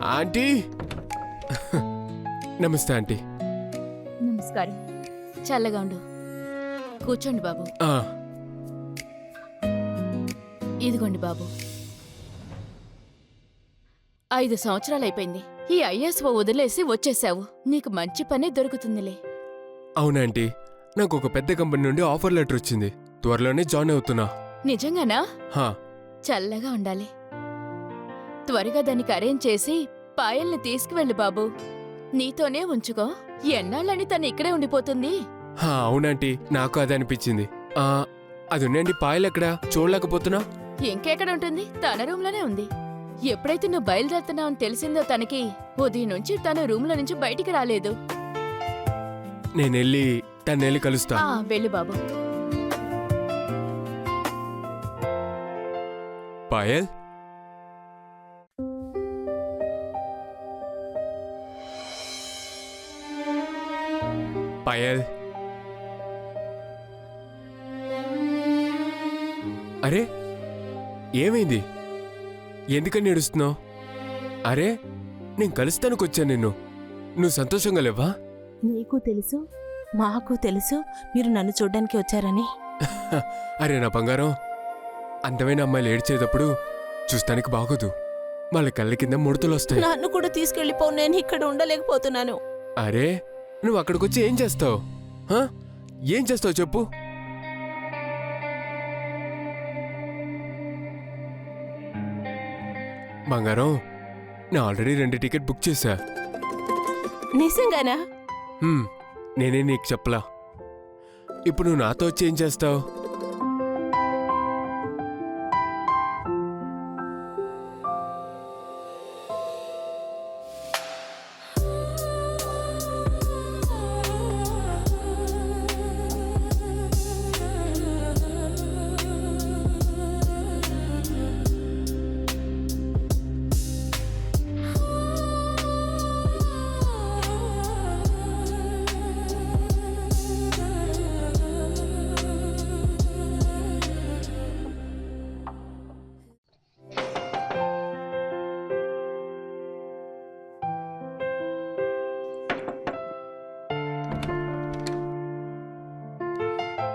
Aunty నమస్తే aunty. నమస్కారం. చల్లగా ఉండు. కూర్చోండి బాబు. ఇదిగోండి బాబు. 5 సంవత్సరాలైపోయింది. ఈ ఐఎస్ఓ వదిలేసి వచ్చేసావు. నీకు మంచి పనే దొరుకుతుందిలే. అవునాంటీ, నాకు ఒక పెద్ద కంపెనీ నుండి ఆఫర్ లెటర్ వచ్చింది. త్వరలోనే జాయిన్ అవుతున్నా. నిజంగానా? హా. చల్లగా ఉండాలి. త్వరగా దానికి అరేంజ్ చేసి పాయల్ని తీసుకువెళ్ళు బాబు. నీతోనే ఉంచుకో. ఎన్నాళ్ళని తను ఇక్కడే ఉండిపోతుంది. అవునాంటీ, నాకు అదే అనిపించింది. అది ఉండండి, పాయలు ఎక్కడా చూడలేకపోతున్నా. ఇంకెక్కడ ఉంటుంది? తన రూమ్లోనే ఉంది. ఎప్పుడైతే నువ్వు బయలుదేరుతున్నావని తెలిసిందో తనకి, ఉదయం నుంచి తన రూమ్లో నుంచి బయటికి రాలేదు. నేనెళ్ళి తన్నెళ్ళి కలుస్తా. వెళ్ళు బాబు. పాయల్, పాయల్. అరే ఏమైంది? ఎందుకని ఏడుస్తున్నావు? అరే నేను కలుస్తానుకొచ్చాను నిన్ను. నువ్వు సంతోషంగా లేవా? నీకు తెలుసు, మాకు తెలుసు మీరు నన్ను చూడ్డానికి వచ్చారని. అరే నా బంగారం, అందమైన అమ్మాయిలు ఏడ్చేటప్పుడు చూస్తానికి బాగోదు. వాళ్ళ కళ్ళ కింద ముడతలు వస్తాయి. నన్ను కూడా తీసుకెళ్లిపో, నేను ఇక్కడ ఉండలేకపోతున్నాను. అరే నువ్వు అక్కడికొచ్చి ఏం చేస్తావు? ఏం చేస్తావు చెప్పు. బంగారం, నేను ఆల్రెడీ 2 టికెట్ బుక్ చేశా. నిజంగానా? నేనే నీకు చెప్పలా. ఇప్పుడు నువ్వు నాతో వచ్చి ఏం చేస్తావు?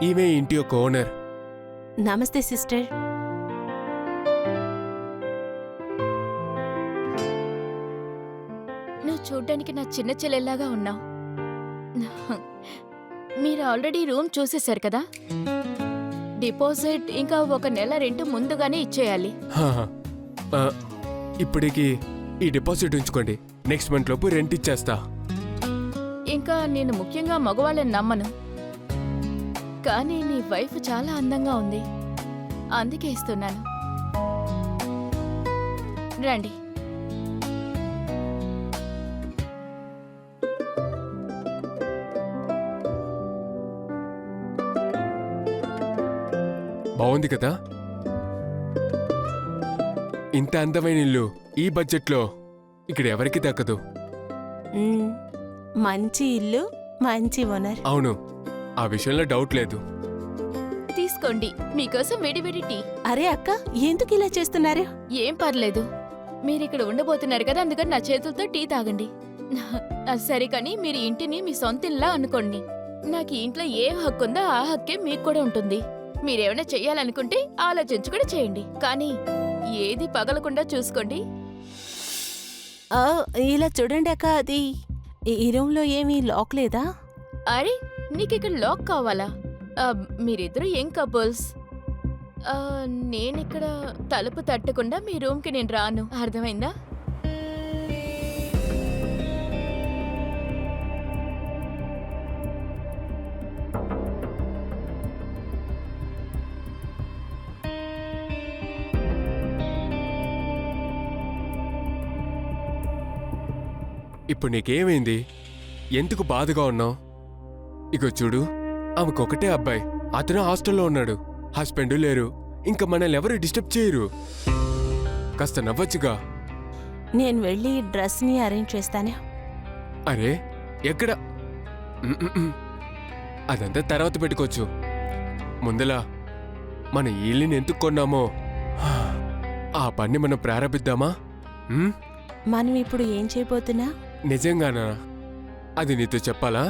ఈమె ఇంటి యొక్క ఓనర్. నమస్తే సిస్టర్. నువ్వు చూడ్డానికి నా చిన్న చెల్లెల్లాగా ఉన్నావు. మీరు ఆల్రెడీ రూమ్ చూసేశారు కదా. డిపాజిట్ ఇంకా 1 నెల రెంట్ ముందుగానే ఇచ్చేయాలి. ఇప్పటికి ఈ డిపాజిట్ ఉంచుకోండి. నెక్స్ట్ మంత్ లోపు రెంట్ ఇచ్చేస్తా. ఇంకా నేను ముఖ్యంగా మగవాళ్ళని నమ్మను, కానీ నీ వైఫ్ చాలా అందంగా ఉంది, అందుకే ఇస్తున్నాను. రండి. బాగుంది కదా? ఇంత అందమైన ఇల్లు ఈ బడ్జెట్లో ఇక్కడ ఎవరికి దక్కదు. మంచి ఇల్లు, మంచి ఓనర్. అవును, ఆ విషయంలో డౌట్ లేదు. తీసుకోండి, మీకోసం వేడివేడి టీ. అరే అక్క, ఎందుకు ఇలా చేస్తున్నారు? ఏం పర్లేదు, మీరిక్కడ ఉండబోతున్నారు కదా, అందుకని నా చేతులతో టీ తాగండి. సరే, కానీ మీరు ఇంటిని మీ సొంతిల్లా అనుకోండి. నాకు ఈ ఇంట్లో ఏ హక్కు ఉందో ఆ హక్కే మీకు కూడా ఉంటుంది. మీరేమైనా చెయ్యాలనుకుంటే ఆలోచించుకుని చేయండి, కానీ ఏది పగలకుండా చూసుకోండి. ఇలా చూడండి అక్క, అది ఈ రూమ్లో ఏమీ లాక్ లేదా? అరే నీకిక్కడ లాక్ కావాలా? మీరిద్దరూ ఏం కపుల్స్. నేనిక్కడ తలుపు తట్టకుండా మీ రూమ్కి నేను రాను, అర్థమైందా? ఇప్పుడు నీకేమైంది? ఎందుకు బాధగా ఉన్నావు? ఇగో చూడు, ఆమెకొకటే అబ్బాయి, అతను హాస్టల్లో ఉన్నాడు. హస్బెండ్ లేరు. ఇంకా మనల్ని ఎవరు డిస్టర్బ్ చేయరు. కాస్త నవ్వచ్చుగా. నేను వెళ్ళి డ్రెస్ని అరేంజ్ చేస్తాను. అరే ఎక్కడ? అదంతా తర్వాత పెట్టుకోవచ్చు. ముందలా మన ఇల్లుని ఎందుకు కొన్నామో ఆ పని మనం ప్రారంభిద్దామా? మనం ఇప్పుడు ఏం చేయబోతున్నా? నిజంగానా? అది నీతో చెప్పాలా?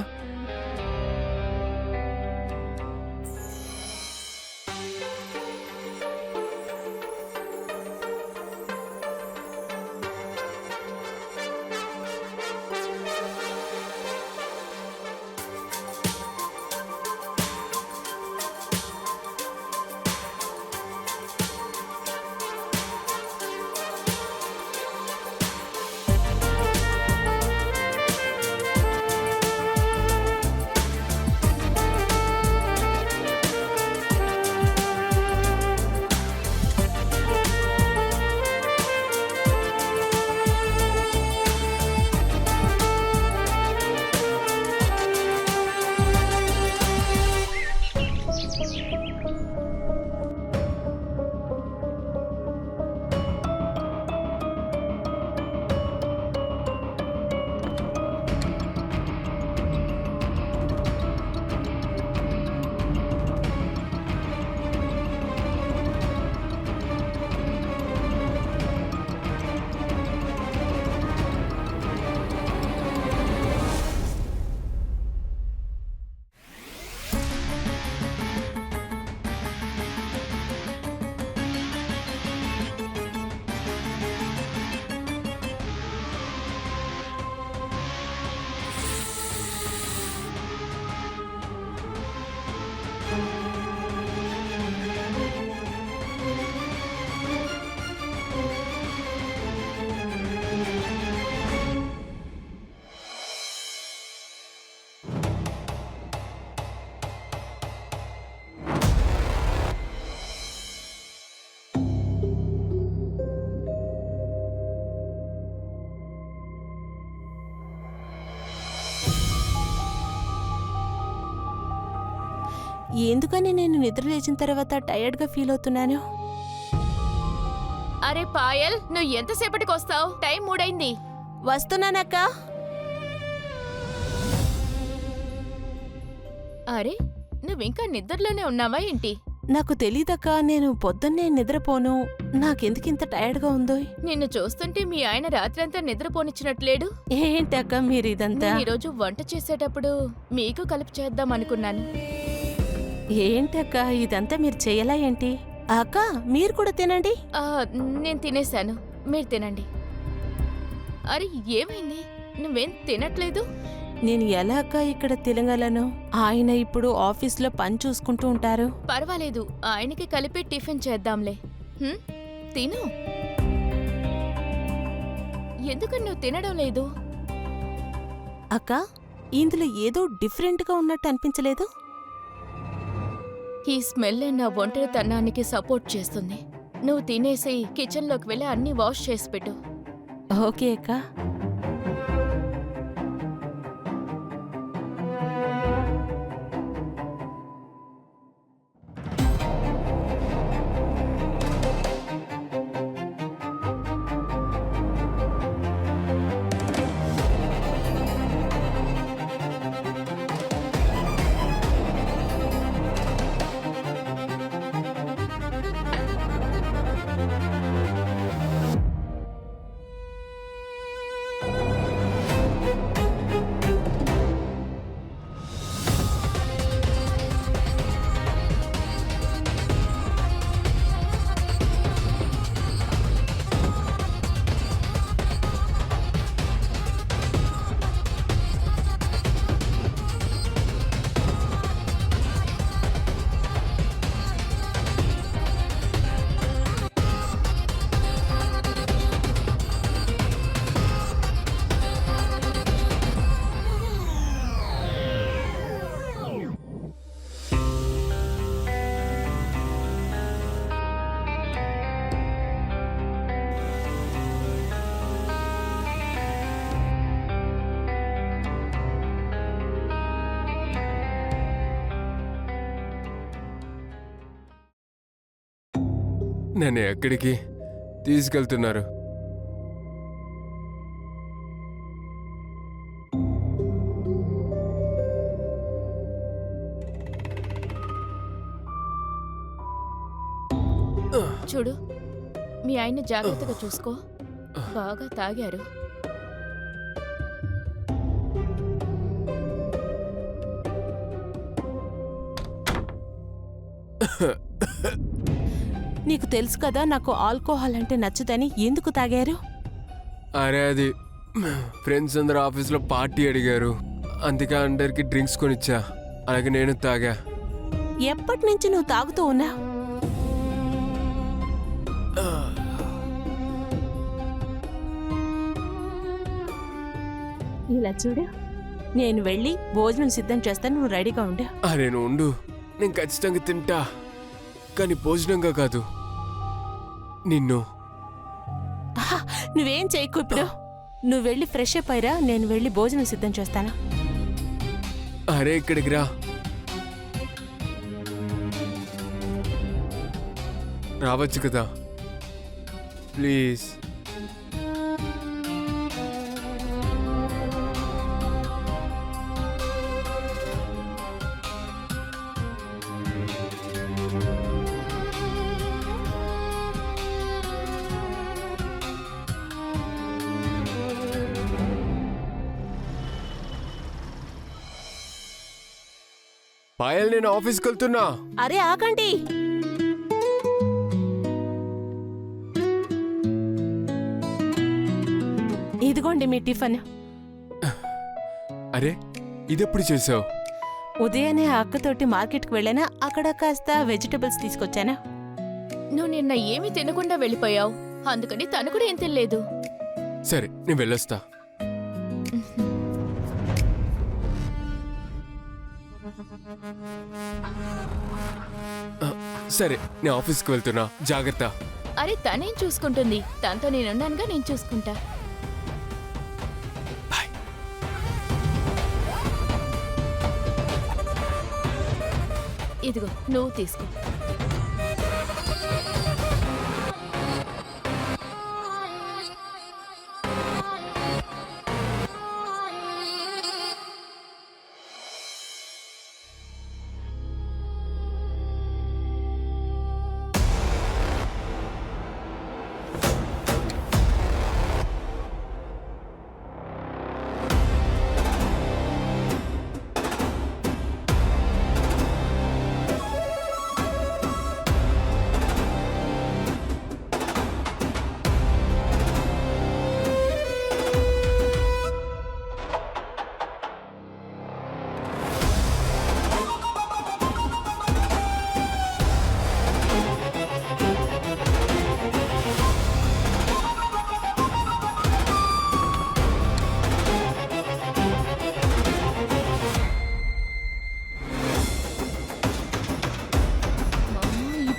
ఎందుకని నేను నిద్ర లేచిన తర్వాత టైర్డ్గా ఫీల్ అవుతున్నాను? అరే పాయల్, నువ్వు ఎంతసేపటికి వస్తావు? టైం 3 అయింది. వస్తున్నానక్క. అరే, నువ్వింకా నిద్రలోనే ఉన్నావా ఏంటి? నాకు తెలీదక్క, నేను పొద్దున్నే నిద్రపోను. నాకెందుకింత టైర్డ్గా ఉందో? నిన్ను చూస్తుంటే మీ ఆయన రాత్రంతా నిద్రపోనిచ్చినట్లేడు. ఏంటక్క మీరు ఇదంతా? నేను ఈరోజు వంట చేసేటప్పుడు మీకు కలిపి చేద్దాం అనుకున్నాను. ఏంటక్క ఇదంతా మీరు చెయ్యలా ఏంటి? అక్క మీరు కూడా తినండి. ఆ, నేను తినేశాను, మీరు తినండి. అరే ఏమైంది? నువ్వేం తినట్లేదు? నేను ఎలా అక్క ఇక్కడ తినగలను? ఆయన ఇప్పుడు ఆఫీస్లో పని చూసుకుంటూ ఉంటారు. పర్వాలేదు, ఆయనకి కలిపి టిఫిన్ చేద్దాంలే. హ్మ్, తిను. ఎందుకని నువ్వు తినడం లేదు? అక్క ఇందులో ఏదో డిఫరెంట్గా ఉన్నట్టు అనిపించలేదు? ఈ స్మెల్ నా ఒంటరితనానికి సపోర్ట్ చేస్తుంది. నువ్వు తినేసి కిచెన్లోకి వెళ్ళి అన్నీ వాష్ చేసి పెట్టు. ఓకే అక్క. నన్ను ఎక్కడికి తీసుకెళ్తున్నారు? చూడు, మీ ఆయన్ని జాగ్రత్తగా చూసుకో. బాగా తాగారు. నీకు తెలుసు కదా నాకు ఆల్కహాల్ అంటే నచ్చదని. ఎందుకు తాగారు? అరే అది ఫ్రెండ్స్ అందరూ ఆఫీస్లో పార్టీ అడిగారు, అందుకే అందరికి డ్రింక్స్ కొనిచ్చా. అలాగే నేను తాగా. ఎప్పటి నుంచి నువ్వు తాగుతూ ఉన్నా? ఇలా చూడు, నేను వెళ్ళి భోజనం సిద్ధం చేస్తాను, నువ్వు రెడీగా ఉండు. అరే నువ్వు ఉండు, నేను ఖచ్చితంగా తింటా, కానీ భోజనంగా కాదు, నిన్ను. ఆహా, నువ్వేం చేయకు ఇప్పుడు. నువ్వు వెళ్ళి ఫ్రెష్ అప్ అయ్యిరా, నేను వెళ్ళి భోజనం సిద్ధం చేస్తాను. అరే ఇక్కడికి రా. రావచ్చు కదా ప్లీజ్. పాయల్, నేను ఆఫీస్కి వెళ్తున్నా. అరే ఆగండి. ఇదిగోండి మీ టిఫిన్. అరే ఇదెప్పుడు చేసావు? ఉదయాన్నే అక్కతోటి మార్కెట్కి వెళ్ళానా, అక్కడ కాస్త వెజిటబుల్స్ తీసుకొచ్చానా. నువ్వు నిన్న ఏమీ తినకుండా వెళ్ళిపోయావు, అందుకని తను కూడా ఏం తినలేదు. సరే నేను వెళ్ళొస్తా. సరే నేను ఆఫీస్కి వెళ్తున్నా, జాగ్రత్త. అరే తనేం చూసుకుంటుంది, తనతో నేనున్నానుగా, నేను చూసుకుంటా. బాయ్. ఇదిగో నువ్వు తీసుకో.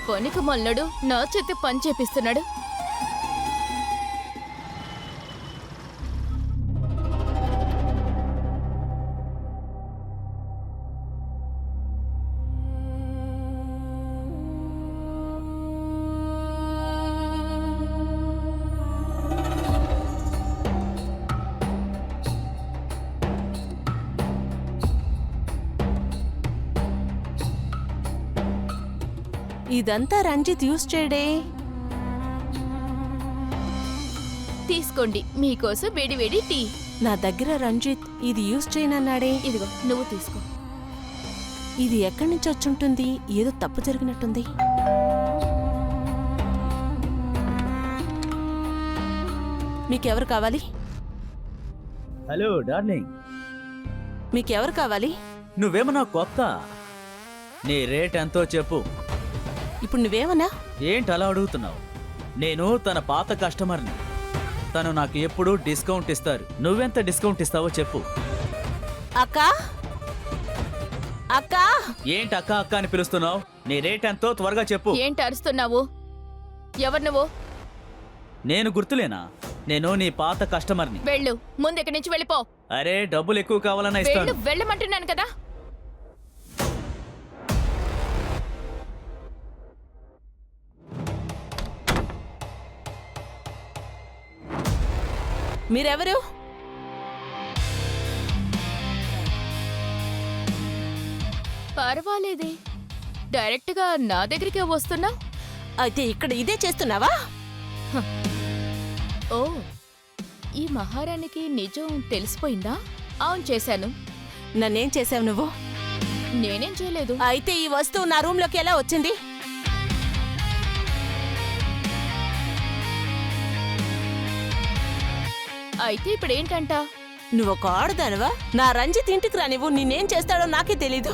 పనికి మల్లడు నా చేతి పని చేపిస్తున్నాడు. ఇదంతా రంజిత్ యూస్ చేయడే. తీసుకోండి, మీకోసం వేడి వేడి టీ. నా దగ్గర రంజిత్ ఇది యూస్ చేయనన్నాడే. ఇదిగో నువ్వు తీసుకో. ఇది ఎక్కడి నుంచి వచ్చుంటుంది? ఏదో తప్పు జరిగినట్టుంది. మీకెవరు కావాలి? హలో డార్లింగ్, మీకెవరు కావాలి? నువ్వేమన్నా కొత్త? నీ రేట్ ఎంతో చెప్పు. ఇప్పుడు నువ్వేమన్నా? ఏంటి అలా అడుగుతున్నావు? నేను తన పాత కస్టమర్ని. తను నాకు ఎప్పుడూ డిస్కౌంట్ ఇస్తారు. నువ్వెంత డిస్కౌంట్ ఇస్తావో చెప్పు. అక్క అక్క. ఏంటి అక్క అక్క అని పిలుస్తున్నావు? నీ రేట్ ఎంతో త్వరగా చెప్పు. ఏంటి అరుస్తున్నావు? ఎవరు నువ్వు? నేను గుర్తులేనా? నేను నీ పాత కస్టమర్ని. వెళ్ళు, ముందు ఇక్కడి నుంచి వెళ్ళిపో. అరే డబ్బులు ఎక్కువ కావాలన్నా ఇస్తాను. వెళ్ళమంటున్నాను కదా. మీరెవరు? పర్వాలేదే, డైరెక్ట్ గా నా దగ్గరికే వస్తున్నా. అయితే ఇక్కడ ఇదే చేస్తున్నావా? ఓ ఈ మహారాణికి నిజం తెలిసిపోయిందా? అవును చేశాను. నన్నేం చేసావు నువ్వు? నేనేం చేయలేదు. అయితే ఈ వస్తువు నా రూమ్లోకి ఎలా వచ్చింది? అయితే ఇప్పుడేంటంట? నువ్వు ఒక ఆడదానివా? నా రంజిత్ ఇంటికి రానివ్వు, నిన్నేం చేస్తాడో నాకే తెలీదు.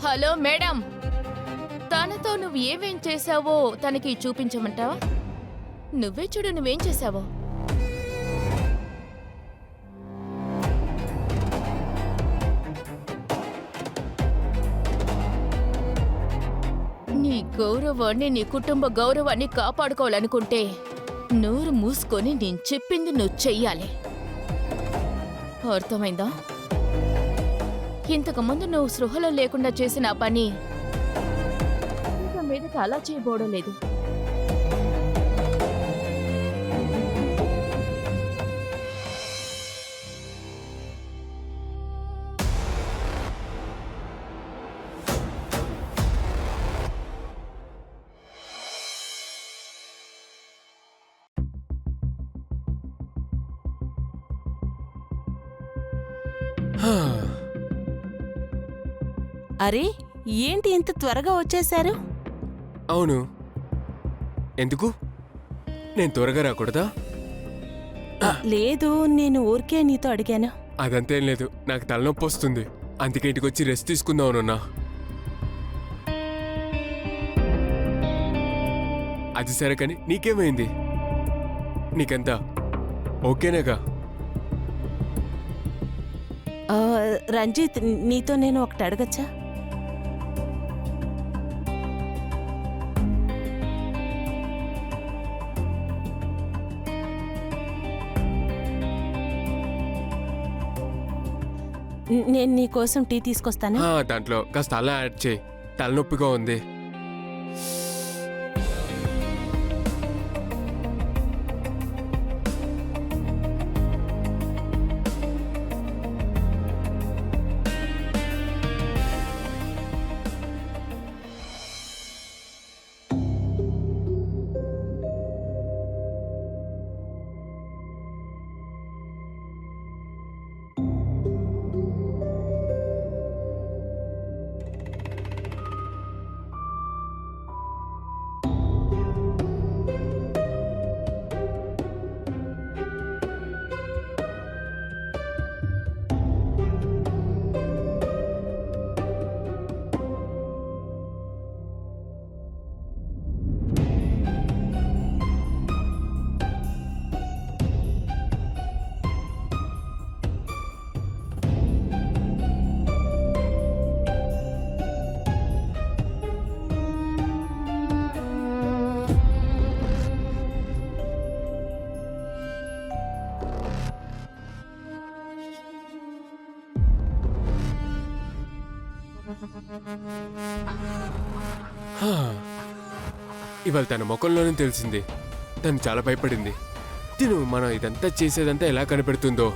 హలో మేడం, తనతో నువ్వు ఏమేం చేశావో తనకి చూపించమంటావా? నువ్వే చూడు నువ్వేం చేశావో. నీ గౌరవాన్ని, నీ కుటుంబ గౌరవాన్ని కాపాడుకోవాలనుకుంటే నోరు మూసుకొని నేను చెప్పింది నువ్వు చెయ్యాలి. అర్థమైందా? ఇంతకుముందు నువ్వు సృహలో లేకుండా చేసిన ఆ పని ఇక మీదట అలా చేయబోవడం లేదు. హా, అరే, ఏంటి ఇంత త్వరగా వచ్చేశారు? అవును, ఎందుకు? నేను త్వరగా రాకూడదా? లేదు, నేను ఊరికే నీతో అడిగాను. అదంతేం లేదు, నాకు తలనొప్పి వస్తుంది, అందుకే ఇంటికి వచ్చి రెస్ట్ తీసుకుందామనున్నా. అది సరే కానీ నీకేమైంది? నీకెంత ఓకేనేగా? ఆ, రంజిత్, నీతో నేను ఒకటి అడగచ్చా? నేను నీ కోసం టీ తీసుకొస్తాను. దాంట్లో కాస్త అలా యాడ్ చేయి, తలనొప్పిగా ఉంది. హా, ఇవాళ తన ముఖంలోనే తెలిసింది, తను చాలా భయపడింది. తిను మనం ఇదంతా చేసేదంతా ఎలా కనిపెడుతుందో.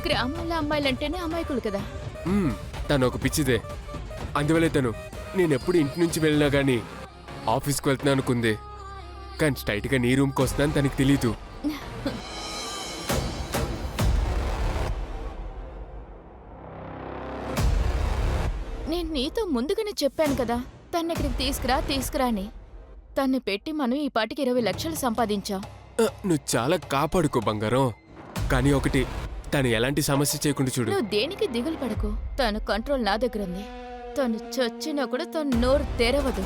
గ్రామాల అమ్మాయిలంటేనే అమాయకులు కదా. తను ఒక పిచ్చిదే, అందువల్లే తను నేనెప్పుడు ఇంటి నుంచి వెళ్ళినా కానీ ఆఫీస్కి వెళ్తున్నా అనుకుంది. కానీ స్ట్రైట్గా నీ రూమ్కి వస్తానని తనకి తెలీదు. నేను నీతో ముందుగానే చెప్పాను కదా తన్ని ఇక్కడికి తీసుకురా అని. తన్ని పెట్టి మనం ఈ పాటికి 20 లక్షలు సంపాదించాం. నువ్వు చాలా కాపాడుకో బంగారం. కానీ ఒకటి, తను ఎలాంటి సమస్య చేయకుండా చూడు. నువ్వు దేనికి దిగులు పడకు, తను కంట్రోల్ నా దగ్గర ఉంది. తను చచ్చినా కూడా తను నోరు తెరవదు.